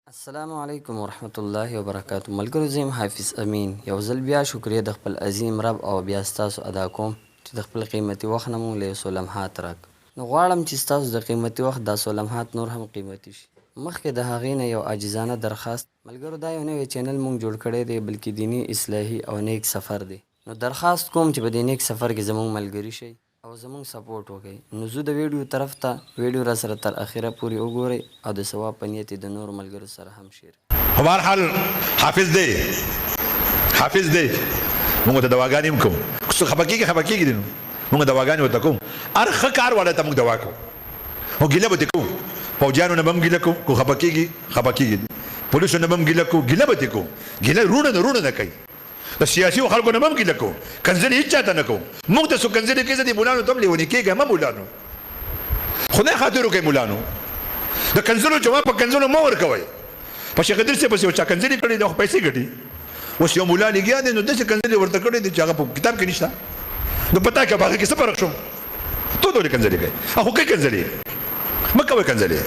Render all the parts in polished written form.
السلام علیکم ورحمت الله وبرکاتو. ملګرو زم حافظ امین یو ځل بیا شکریه د خپل عظیم رب او بیا ستاسو ادا کوم چې د خپل قیمتي وخت نه مونږ له یو لمحات راک نو غواړم چې ستاسو د قیمتي وخت دا څو لمحات نور هم قیمتي شي. مخکې د هغې نه یو عاجزانه درخواست ملګرو، دا یو نوی چینل مونږ جوړ کړی دی بلکې دینی اصلاحي او نیک سفر دی. نو درخواست کوم چې په دې نیک سفر کې زمونږ ملګري شئ او زمونږ سپورټ وکړئ. نو زه د ویډیو طرف ته ویډیو را سره تر اخره پورې وګورئ او د ثواب په نیت د نور ملګرو سره هم شیر. هر حال حافظ دی موږ ته دواګانې هم کوو. څه خفه کېږي دي نو موږ دواګانې ورته کوو. هر ښه کار والا ته موږ دوا کوو او ګیله به دې کوو. پوجیانو نه به هم ګیله کوو کو خفه کېږي پولیسو نه به هم ګیله کوو. ګیله به دې کوو. ګیله روڼه نه کوي. د سیاسي خلکو نه به هم ګیله کوو. کنځلې هېڅ چاته نه کوو. موږ ته څو کنځلې کوي. زه دې مولانو ته هم لیوني کېږم مه مولانو. خدای خاطر وکړئ مولانو. د کنځلو جواب په کنځلو مه ورکوئ. په شیخ ادریس پسې یو چا کنځلې کړې دي خو پیسې ګټي. اوس یو مولا لګیا دی نو داسې کنځلې ورته کړې دي چې هغه په کتاب کې نشته. نو پتا که په هغې کې څه فرق شو. تو ډولې کنځلې کوي خو کوي کنځلې مه کوئ کنځلې.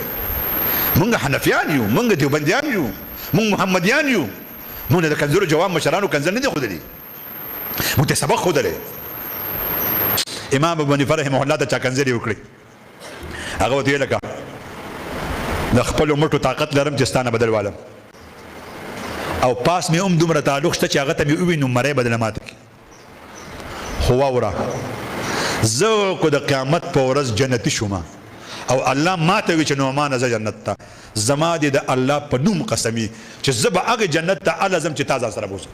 موږ حنفیان یو، موږ دیوبندیان یو، موږ محمدیان یو. موږ د کنځلو جواب مشرانو کنځل نه دي ښودلي، موږ ته سبق ښودلی. امام ابو حنیفه رحمه الله ته چا کنځلې وکړې هغه ورته ویې لکه د خپلو مټو طاقت لرم چې ستا نه بدل والم او پاس مې هم دومره تعلق شته چې هغه ته مې ووینم مرۍ به دله ماته کړي. خو واوره زه کو د قیامت په ورځ جنتي شوم او الله ماته وي چې نعمانه زه جنت ته زما دې د الله په نوم قسمي چې زه به هغه جنت ته هله ځم چې تا ځان سره بوځم.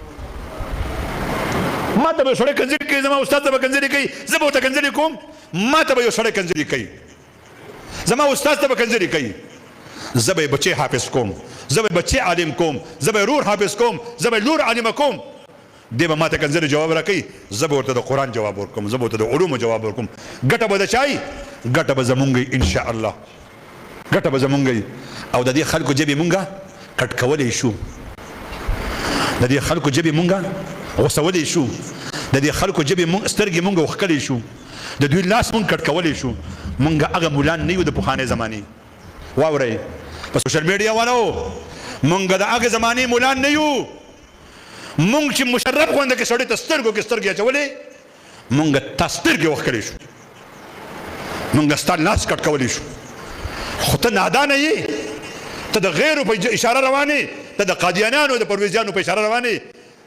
ما ته به یو سړی کنځلې کوي، زما استاد ته به کنځلې کوي، زه به ورته کنځلې کوم. ما ته به یو سړی کنځلې کوي، زما استاد ته به کنځلې کوي. زه به بچی حافظ کوم، زه به بچی عالم کوم، زه به رور حافظ کوم، زه به لور عالمه کوم. دی به ما ته کنځلې جواب راکوي، زه به ورته د قرآن جواب ورکوم، زه به ورته د علومو جواب ورکوم. ګټه به د چای ګټه به زمونږ انشاءالله ګټه به زمونږ او د دې خلکو جبې مونږه کټ کولی شو، د دې خلکو جبې مونږه غوسولی شو، د دې خلکو جبې سترګې مونږه وښکلی شو، د دوی لاس مونږ کټ کولی شو. مونږ هغه مولان نه یو د پخوانۍ زمانې. واورئ په سوشل میډیا والو مونږ د هغې زمانې مولان نه یو. مونږ چې مشرف غونده کې سړی ته سترګو کې سترګې اچولې مونږ تا سترګې وښکلی شو، مونږ ستا لاس کټ کولی شو. خو ته نادانه یې، ته د غیرو په اشاره روانې، ته د قادیانانو د پرویزیانو په اشاره روانې.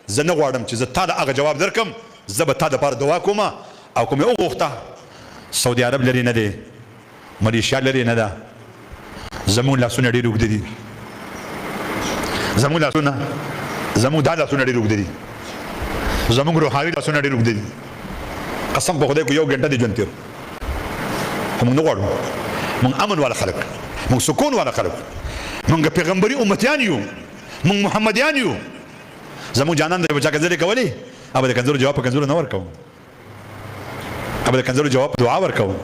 زه نه غواړم چې زه تا د هغه جواب درکم. زه به تا دپاره دعا کوم او که مې وغوښته سعودي عرب لرې نه دی، ملیشیا لرې نه ده، زمون لاسونه ډېر اوږده دي، زمون دا لاسونه ډېر اوږده دي، زمونږ روحاني لاسونه ډېر اوږده دي. قسم په خدای کو یو ګنټه دې ژوند تېر خو موږ نه غواړو. موږ امن والا خلک، موږ سکون والا خلک، موږ پیغمبري امتیان یو، موږ محمدیان یو. زمونږ جانان د چا کنځلې کولې او د کنځلو جواب په کنځلو نه ورکوو، او د کنځلو جواب دعا ورکوو.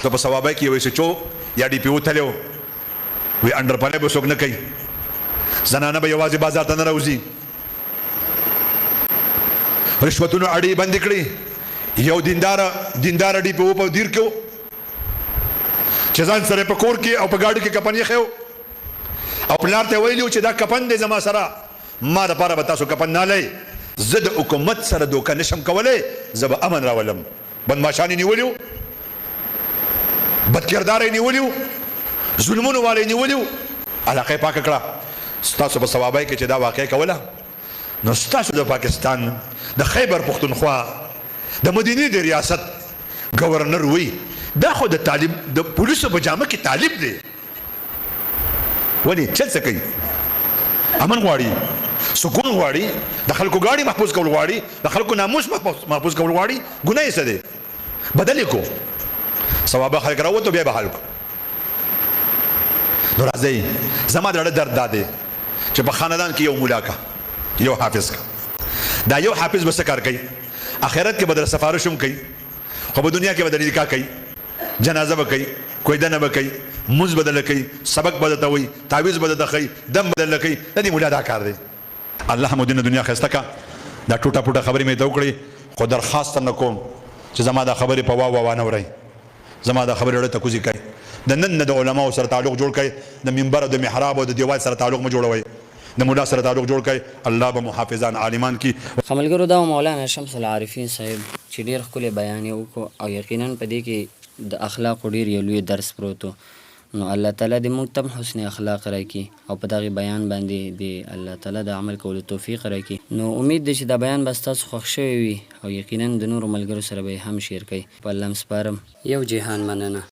زه په ثوابۍ کې یو SHO یا DPO تللی وی انډر پلی به څوک نه کوي، زنانه به یوازې بازار ته نه راوځي. رشوتونو اړې بندې کړې. یو دینداره DPO په دیر کې و چې ځان سره په کور کې او په ګاډي کې کفن ایښی و او پلار ته ویلي و چې دا کفن دی زما سره، ما دپاره به تاسو کفن نه لئ. زه د حکومت سره دوکه نشم کولی، زه به امن راولم. بدماشان یې نیولي و، بدکردار یې نیولي و، ظلمونو والا یې نیولي و. علاقه یې پاکه کړه. ستاسو په ثوابۍ کې چې دا واقع کوله نو ستاسو د پاکستان د خیبر پښتونخوا د مدینې د ریاست گورنر وی دا خو د طالب د پولیسو په جامه کې طالب دی. ولې چل څه کوي؟ امن غواړي، سکون غواړي، د خلکو ګاډي محفوظ کول غواړي، د خلکو ناموس محفوظ کول غواړي. ګناه یې څه دی؟ بدل یې کو، ثوابه خلک راووتو بیا به حل کو. نو راځئ زما د زړه درد دا دی چې په خاندان کې یو مولا کا، یو حافظ کا. دا یو حافظ به څه کار کوي؟ آخرت کې به در سفارش هم کوي، خو په دنیا کې به در نکاح کوي، جنازه به کوي، کویدنه به کوي، مونځ به درله کوي، سبق به درته وایي، تعویض به درته ښایي، دم به درله کوي. د دې مولا دا کار دی. الله مو دین دنیا ښایسته کا. دا ټوټه پوټه خبرې مې ته وکړې خو درخواست نه کوم چې زما دا خبرې په وا نه اورئ، زما دا خبرې اړه ته کوزي کوي. د نن د علماو سره تعلق جوړ کړئ د منبر او د محراب او د دیوال سره تعلق مه جوړوئ د مولا سره تعلق جوړ کړئ الله به محافظان عالمان کی ملګرو دا مولانا شمس العارفین صاحب چې ډېر ښکلی بیان یې وکړو او یقینا په دې کې د اخلاقو ډېر یو لوی درس پروت و نو الله تعالی دې موږ ته حسن اخلاق راکړي او په دغې بیان باندې د الله تعالی د عمل کولو توفیق راکړي نو امید دی چې دا بیان به ستاسو خوښ شوی وي او یقینا د نورو ملګرو سره به یې هم شیر کړئ په الله م سپارم یو جهان مننه